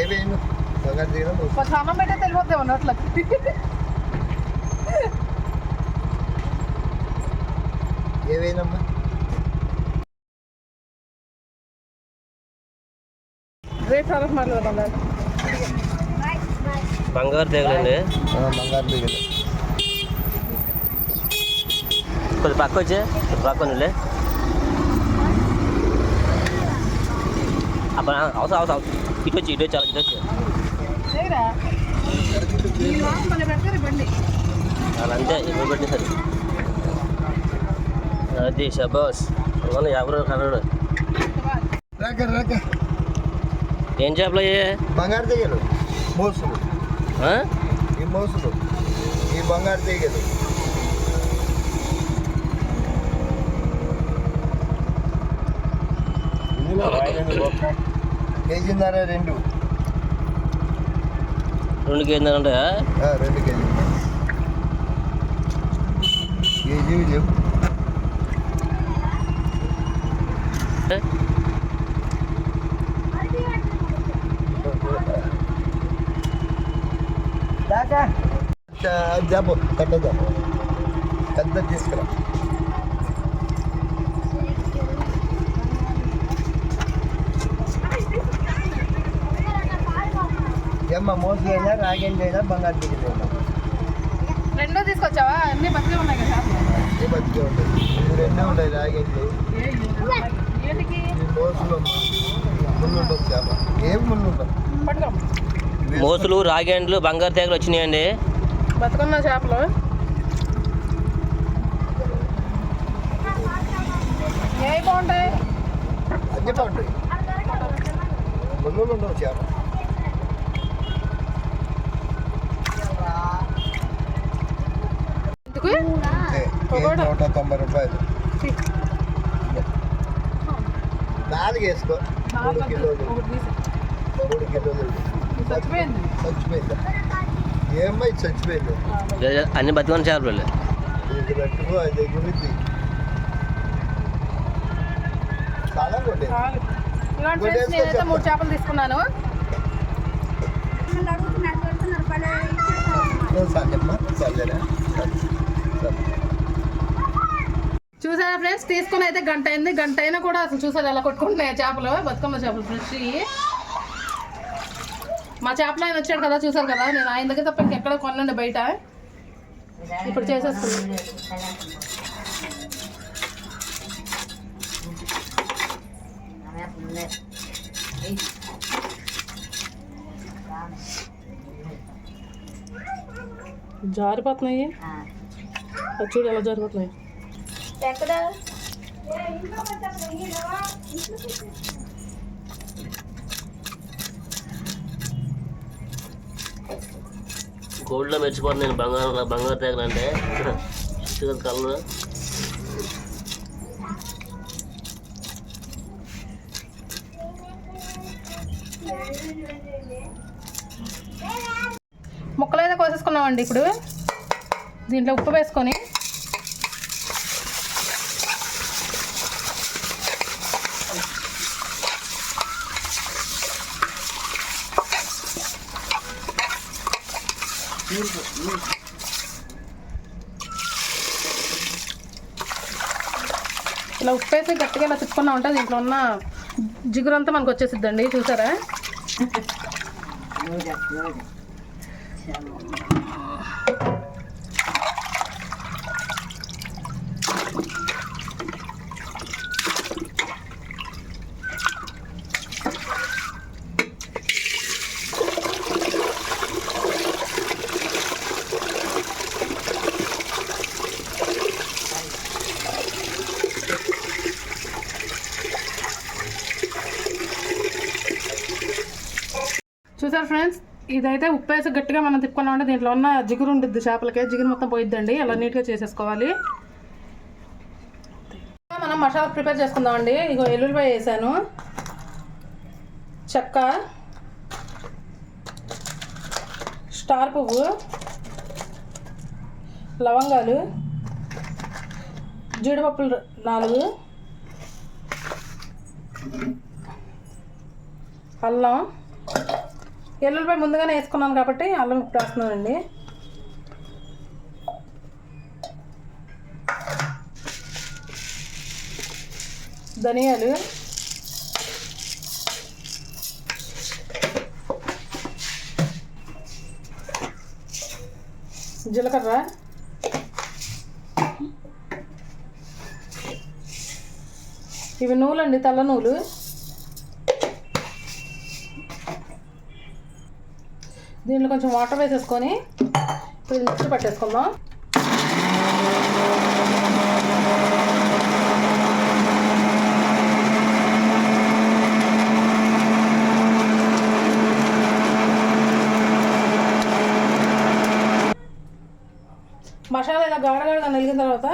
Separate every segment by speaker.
Speaker 1: ఏమేమి బంగారు తీగలు
Speaker 2: కొంచెం అన్నం పెట్టే తెలిపోతే ఉన్నట్లు
Speaker 1: ఏవేనమ్మా
Speaker 3: బంగారు తీగలండి.
Speaker 1: బంగారు తీగలు
Speaker 3: కొద్ది పక్క వచ్చే పక్కనులే అప్పుడు అవసరం ఇటు వచ్చి చాలా ఇటు వచ్చి అలా అంతే ఎవరు పెట్టేసరి అది షబాస్ ఎవరు కర్రాడు ఏం చేపలు
Speaker 1: బంగారు తీగలు మోసులు ఈ మోసులు ఈ బంగారు తీగలు కేజీన్నర 2
Speaker 3: కేజీన్నర ఉంటాయా?
Speaker 1: 2 కేజీలు కేజీ లేవు. జాబు కట్ట జాబు పెద్ద తీసుకురా. ఏమ్మా మోసం అయినా రాగండి అయినా బంగారు దిగులు అయినా
Speaker 2: రెండో తీసుకొచ్చావా? అన్నీ బతికే ఉన్నాయి కదా.
Speaker 1: ఏ బతికే ఉంటాయి, ఇవి రెండే ఉంటాయి. రాగండి మోసులు ముళ్ళు ఉండవు. చేప ఏమి ముళ్ళు ఉండవు.
Speaker 3: మోసులు రాగేండ్లు బంగారు తీగలు వచ్చినాయండి.
Speaker 2: బతుకున్న చేపలు ఏ బాగుంటాయి,
Speaker 1: అన్నీ బాగుంటాయి. ముళ్ళు ఉండవు. చేప 190 రూపాయలు. 4 వేసుకో. 3 కిలోలు. 3 కిలోలు చచ్చిపోయింది. ఏమ్మా ఇది చచ్చిపోయింది.
Speaker 3: అన్ని బతుకున్న చేపలు
Speaker 1: ఇది పెట్టుకో. అది గురించి చాలా
Speaker 2: నేనైతే 3 చేపలు తీసుకున్నాను. చూసారా ఫ్రెండ్స్, తీసుకుని అయితే గంట అయింది. గంట అయినా కూడా అసలు చూసారు ఎలా కొట్టుకుంటున్నాయి చేపలు, బతుకమ్మ చేపలు ఫ్రెష్. మా చేపలు ఆయన వచ్చాడు కదా, చూసారు కదా. నేను ఆయన దగ్గర తప్ప ఇంకెక్కడ కొనండి బయట. ఇప్పుడు చేసేసుకున్నాను. జారిపోతున్నాయి చూడు, ఎలా జారిపోతున్నాయి.
Speaker 3: గోల్డ్లో మెచ్చిపోతుంది నేను. బంగారు తీగలు అంటే కలర్
Speaker 2: ముక్కలైతే కోసేసుకున్నామండి. ఇప్పుడు దీంట్లో ఉప్పు వేసుకొని ఇలా ఉప్పు వేసి గట్టిగా ఇలా తిప్పుకున్నా ఉంటే దీంట్లో ఉన్న జిగురంతా మనకు వచ్చేసిద్దండి. చూసారా? చూసారు ఫ్రెండ్స్, ఇదైతే ఉప్పు వేసి గట్టిగా మనం తిప్పుకున్నామంటే దీంట్లో ఉన్న జిగురు ఉంటుంది. చేపలకే జిగురు మొత్తం పోయిద్దండి. అలా నీట్గా చేసేసుకోవాలి. మనం మసాలా ప్రిపేర్ చేసుకుందామండి. ఇగో ఎల్లుల్లిపాయ వేసాను, చెక్క, స్టార్ పువ్వు, లవంగాలు, జీడిపప్పులు 4, అల్లం, ఎల్లుల్లిపాయ ముందుగానే వేసుకున్నాను కాబట్టి అల్లం ఇప్పుడు వేస్తున్నానండి. ధనియాలు, జీలకర్ర, ఇవి నువ్వులండి, తెల్ల నువ్వులు. దీంట్లో కొంచెం వాటర్ వేసేసుకొని ఇప్పుడు మిక్సీ పట్టేసుకుందాం. మసాలా ఇలా గాడగాడగా నలిగిన తర్వాత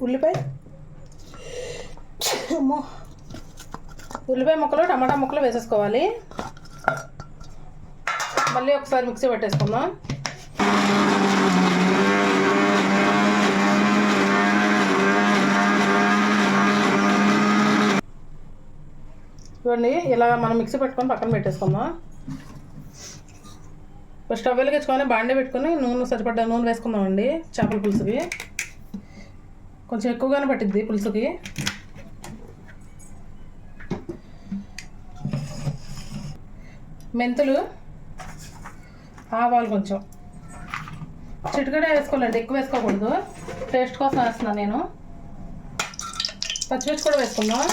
Speaker 2: ఉల్లిపాయ ముక్కలు, టమాటా ముక్కలు వేసేసుకోవాలి. మళ్ళీ ఒకసారి మిక్సీ పట్టేసుకుందాం. ఇవ్వండి, ఇలా మనం మిక్సీ పెట్టుకొని పక్కన పెట్టేసుకుందాం. స్టవ్ వెలిగించుకొని బాండీ పెట్టుకొని నూనె సరిపడ్డ నూనె వేసుకుందామండి. చేపల పులుసుకి కొంచెం ఎక్కువగానే పట్టిద్ది పులుసుకి. మెంతులు, ఆవాలు కొంచెం చిటికడే వేసుకోవాలండి, ఎక్కువ వేసుకోకూడదు. టేస్ట్ కోసం వేస్తున్నాను నేను. పచ్చిమిర్చి కూడా వేసుకుందాం.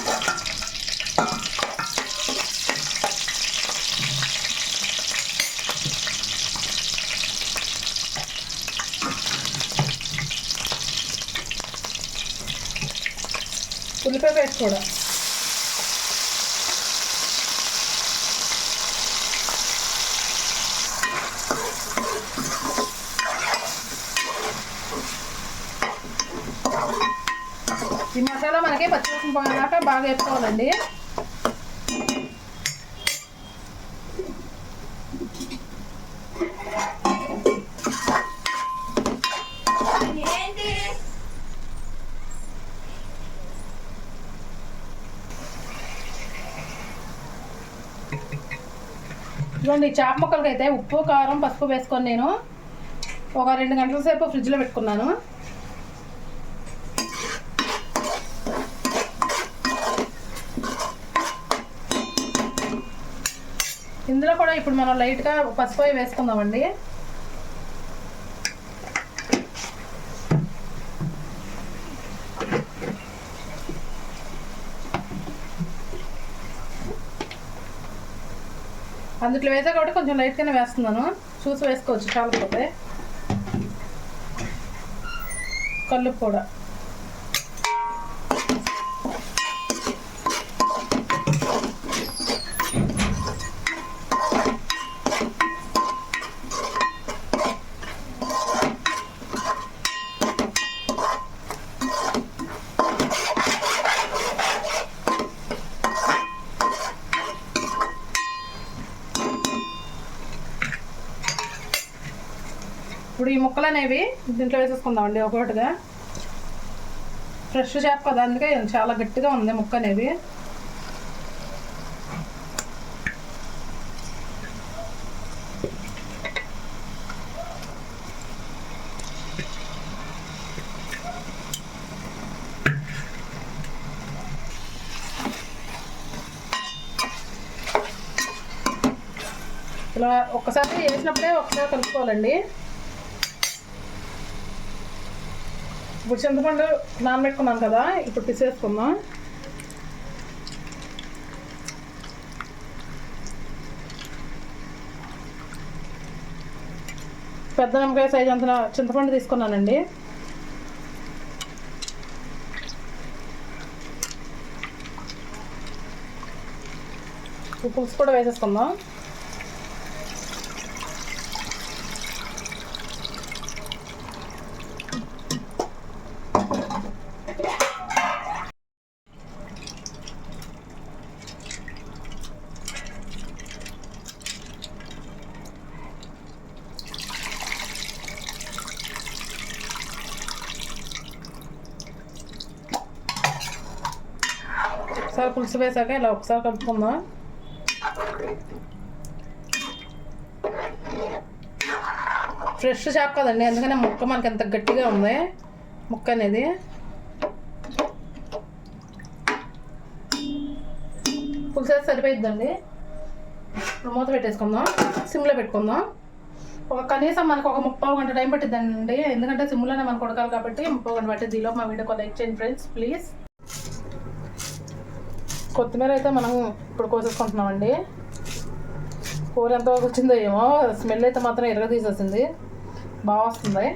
Speaker 2: ఉల్లిపాయ పేస్ట్ కూడా. ఈ మసాలా మనకి పచ్చివాసన పోయేదాకా బాగా వేసుకోవాలండి. ఇదిగోండి, చేప ముక్కలకి అయితే ఉప్పు, కారం, పసుపు వేసుకొని నేను ఒక 2 గంటల సేపు ఫ్రిడ్జ్లో పెట్టుకున్నాను. ఇందులో కూడా ఇప్పుడు మనం లైట్గా పసుపు వేసుకుందామండి. అందుట్లో వేసా కాబట్టి కొంచెం లైట్గానే వేస్తున్నాను, చూసి వేసుకోవచ్చు చాలకపోతే. కల్లుపు కూడా. ఇప్పుడు ఈ ముక్కలు అనేవి దీంట్లో వేసేసుకుందామండి ఒక్కొక్కటిగా. ఫ్రెష్ చేప కదా, అందుకే చాలా గట్టిగా ఉంది ముక్క అనేది. ఇలా ఒక్కసారి వేసినప్పుడే ఒకసారి కలుపుకోవాలండి. ఇప్పుడు చింతపండు నానబెట్టుకున్నాం కదా, ఇప్పుడు తీసేసుకుందాం. పెద్ద నిమ్మకాయ సైజ్ అంత చింతపండు తీసుకున్నానండి. పులుసు కూడా వేసేసుకుందాం. ఒకసారి పులుసు వేసాక ఇలా ఒకసారి కలుపుకుందాం. ఫ్రెష్ చేప కదండి, అందుకనే ముక్క మనకి ఎంత గట్టిగా ఉంది ముక్క అనేది. పులుసు అయితే సరిపోయిద్దండి. ఇప్పుడు మూత పెట్టేసుకుందాం, సిమ్లో పెట్టుకుందాం. కనీసం మనకు ఒక 30 గంట టైం పట్టిద్దండి, ఎందుకంటే సిమ్లోనే మనకు ఉడకాలి కాబట్టి 30 గంట పట్టిద్ది. ఈలోపు మా వీడియో లైక్ చేయండి ఫ్రెండ్స్ ప్లీజ్. కొత్తిమీర అయితే మనం ఇప్పుడు కోసేసుకుంటున్నామండి. కూర ఎంతవరకు వచ్చిందో ఏమో, స్మెల్ అయితే మాత్రం ఎరగ తీసేసింది, బాగా వస్తుంది.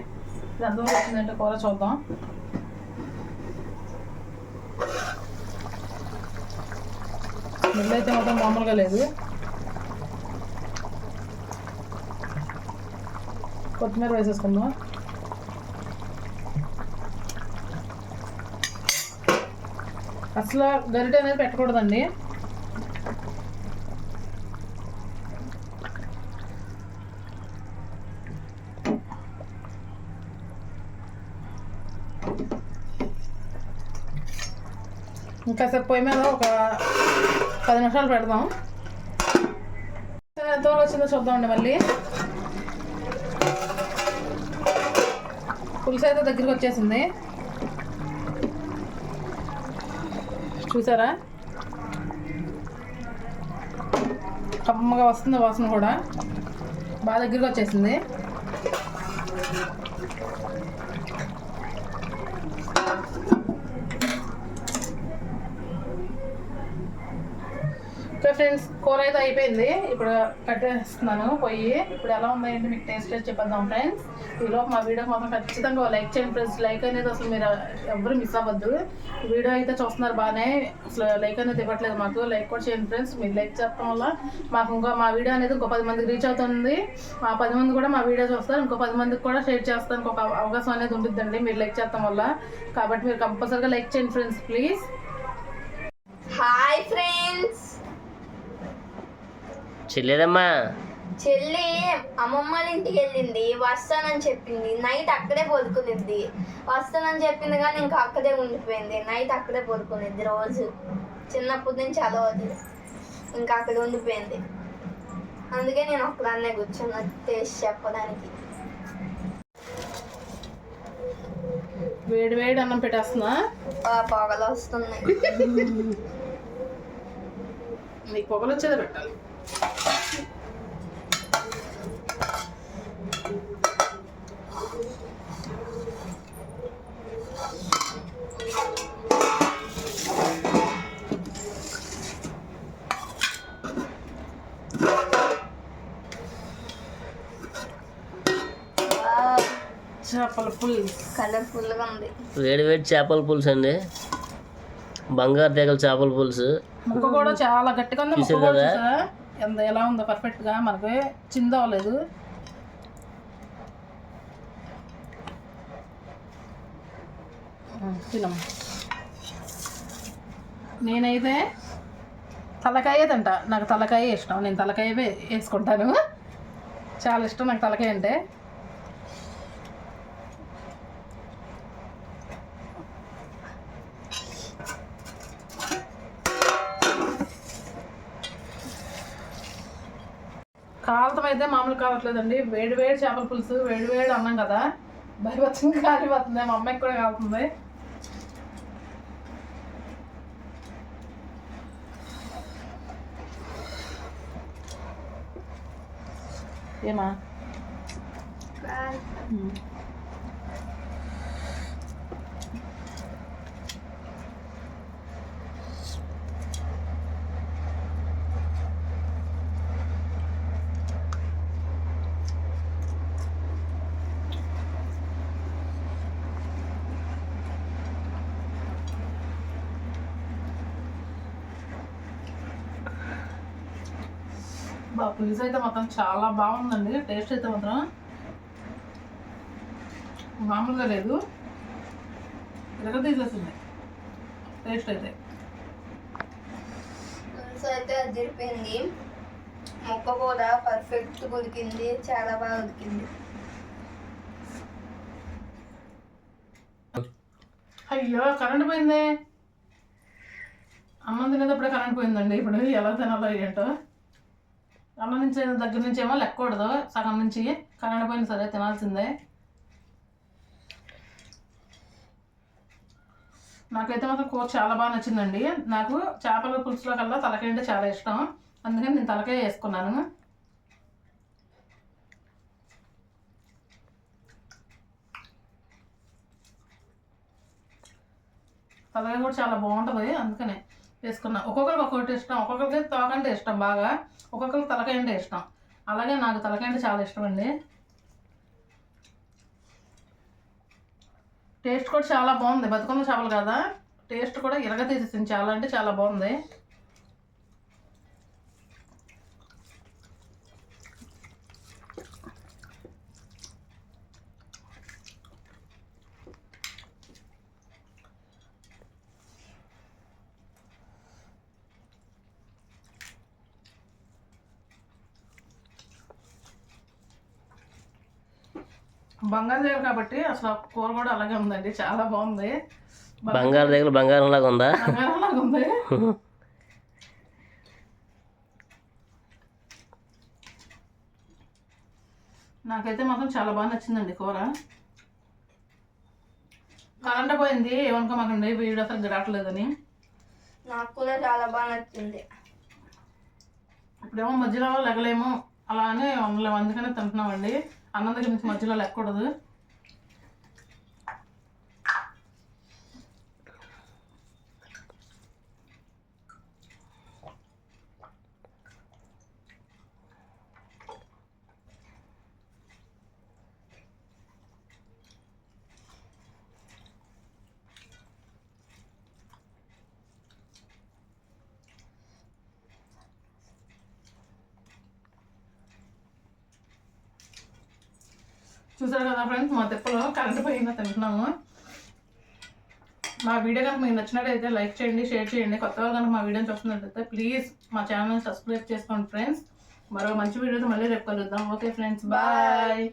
Speaker 2: ఇది ఎంతవరకు వచ్చిందంటే కూర చూద్దాం. స్మెల్ అయితే మాత్రం మామూలుగా లేదు. కొత్తిమీర వేసేసుకుందాం. అసలు గరిటె అనేది పెట్టకూడదండి. ఇంకాసేపు పొయ్యి మీద ఒక 10 నిమిషాలు పెడదాం. ఎంతవరకు వచ్చిందో చూద్దామండి. మళ్ళీ పులుసు అయితే దగ్గరికి వచ్చేసింది, చూసారా? కమ్మగా వస్తుంది వాసన కూడా, బాగా దగ్గరికి వచ్చేసింది. ఓకే ఫ్రెండ్స్, కూర అయితే అయిపోయింది. ఇప్పుడు కట్టేస్తున్నాను పొయ్యి. ఇప్పుడు ఎలా ఉందంటే మీకు టేస్ట్ చేసి చెప్పేద్దాం ఫ్రెండ్స్. ఈలోపు మా వీడియోకి మాత్రం ఖచ్చితంగా లైక్ చేయండి ఫ్రెండ్స్. లైక్ అనేది అసలు మీరు ఎవరు మిస్ అవ్వద్దు. వీడియో అయితే చూస్తున్నారు బాగానే, అసలు లైక్ అనేది ఇవ్వట్లేదు మాకు. లైక్ కూడా చేయండి ఫ్రెండ్స్. మీరు లైక్ చెప్పడం వల్ల మాకు ఇంకా మా వీడియో అనేది ఇంకో 10 మందికి రీచ్ అవుతుంది. ఆ 10 మంది కూడా మా వీడియో చూస్తారు, ఇంకో 10 మందికి కూడా షేర్ చేస్తానికి ఒక అవకాశం అనేది ఉంటుందండి మీరు లైక్ చేయడం వల్ల. కాబట్టి మీరు కంపల్సరీగా లైక్ చేయండి ఫ్రెండ్స్ ప్లీజ్.
Speaker 4: Hi friends.
Speaker 3: చెల్లేదమ్మా,
Speaker 4: చెల్లి అమ్మమ్మ వాళ్ళ ఇంటికి వెళ్ళింది, వస్తానని చెప్పింది. నైట్ అక్కడే పడుకునిద్ది. వస్తానని చెప్పింది కానీ ఇంకా అక్కడే ఉండిపోయింది. నైట్ అక్కడే పడుకునిద్ది రోజు, చిన్నప్పటి నుంచి అలవాటు. ఇంకా అక్కడ ఉండిపోయింది. అందుకే నేను ఒక్కదాన్నే కూర్చున్నా టేస్ట్ చెప్పడానికి.
Speaker 2: వేడి వేడి అన్నం పెట్టేస్తున్నా,
Speaker 4: పొగలు వస్తున్నాయి.
Speaker 2: నీకు పొగలు వచ్చేదే పెట్టాలి. చేపల పులుసు
Speaker 4: కలర్ఫుల్గా ఉంది.
Speaker 3: వేడి వేడి చేపల పులుసు అండి, బంగారు తీగల చేపల పులుసు.
Speaker 2: ముక్క కూడా చాలా గట్టిగా ఉంది. ముక్క కూడా చూసారా ఎంత ఎలా ఉందో పర్ఫెక్ట్గా, మనకి చిందవలేదు. తినము. నేనైతే తలకాయ తింటా, నాకు తలకాయ ఇష్టం. నేను తలకాయ వేసుకుంటాను, చాలా ఇష్టం నాకు తలకాయ అంటే. కాలుతం అయితే మామూలు కావట్లేదండి. వేడి వేడి చేపల పులుసు, వేడి వేడి అన్నం కదా, భయపచ్చంగా కాలిపోతుంది. మా అమ్మాయికి కూడా కాలుతుంది. ఏమా పులుసు అయితే మాత్రం చాలా బాగుందండి. టేస్ట్ అయితే మాత్రం మామూలుగా లేదు, ఇరగ తీసేసింది టేస్ట్ అయితే.
Speaker 4: పులుసు అయితే అదిరిపోయింది. ముక్క కూడా పర్ఫెక్ట్ ఉడికింది, చాలా బాగా ఉడికింది.
Speaker 2: అయ్యో కరెంట్ పోయింది. అన్నం తినేటప్పుడే కరెంట్ పోయిందండి. ఇప్పుడు ఎలా తినాలో ఏంటో. అన్నం నుంచి దగ్గర నుంచి ఏమో లెక్కకూడదు, సగం నుంచి కరెంట్ పోయినా సరే తినాల్సిందే. నాకైతే మాత్రం కూర చాలా బాగా నచ్చిందండి. నాకు చేపల పులుసులో కల్లా తలకాయ అంటే చాలా ఇష్టం, అందుకని నేను తలకాయ వేసుకున్నాను. తలకాయ కూడా చాలా బాగుంటుంది, అందుకనే వేసుకున్నా. ఒక్కొక్కరికి ఒక్కొక్కటి ఇష్టం, ఒక్కొక్కరికి తోకంటే ఇష్టం బాగా, ఒక్కొక్కరికి తలకాయ అంటే ఇష్టం. అలాగే నాకు తలకాయ అంటే చాలా ఇష్టం అండి. టేస్ట్ కూడా చాలా బాగుంది, బతుకమ్మ చేపలు కదా, టేస్ట్ కూడా ఇరగ తీసేసింది, చాలా అంటే చాలా బాగుంది. బంగారు తీగలు కాబట్టి అసలు కూర కూడా అలాగే ఉందండి, చాలా బాగుంది.
Speaker 3: బంగారు దగ్గర బంగారం లాగా ఉందా?
Speaker 2: బంగారం లాగా ఉంది. నాకైతే మాత్రం చాలా బాగా నచ్చిందండి కూర. కరెంట్ పోయింది, ఏమనుకోమాకండి వీడియో అసలు గిరాట్లేదని.
Speaker 4: నాకు కూడా చాలా బాగా నచ్చింది.
Speaker 2: ఇప్పుడేమో మధ్యలో లెగలేము, అలానే ఉండలేము, అందుకనే తింటున్నామండి. అన్నం దగ్గర నుంచి మధ్యలో లెక్కకూడదు. చూసారు కదా ఫ్రెండ్స్, మా తిప్పలో కరెంట్ పోయిందా తింటున్నాము. మా వీడియో కనుక మీకు నచ్చినట్టయితే లైక్ చేయండి, షేర్ చేయండి. కొత్తగా కనుక మా వీడియోని చూస్తున్నట్టయితే ప్లీజ్ మా ఛానల్ సబ్స్క్రైబ్ చేసుకోండి ఫ్రెండ్స్. మరో మంచి వీడియోతో మళ్ళీ రేపు కలుద్దాం. Okay friends, bye.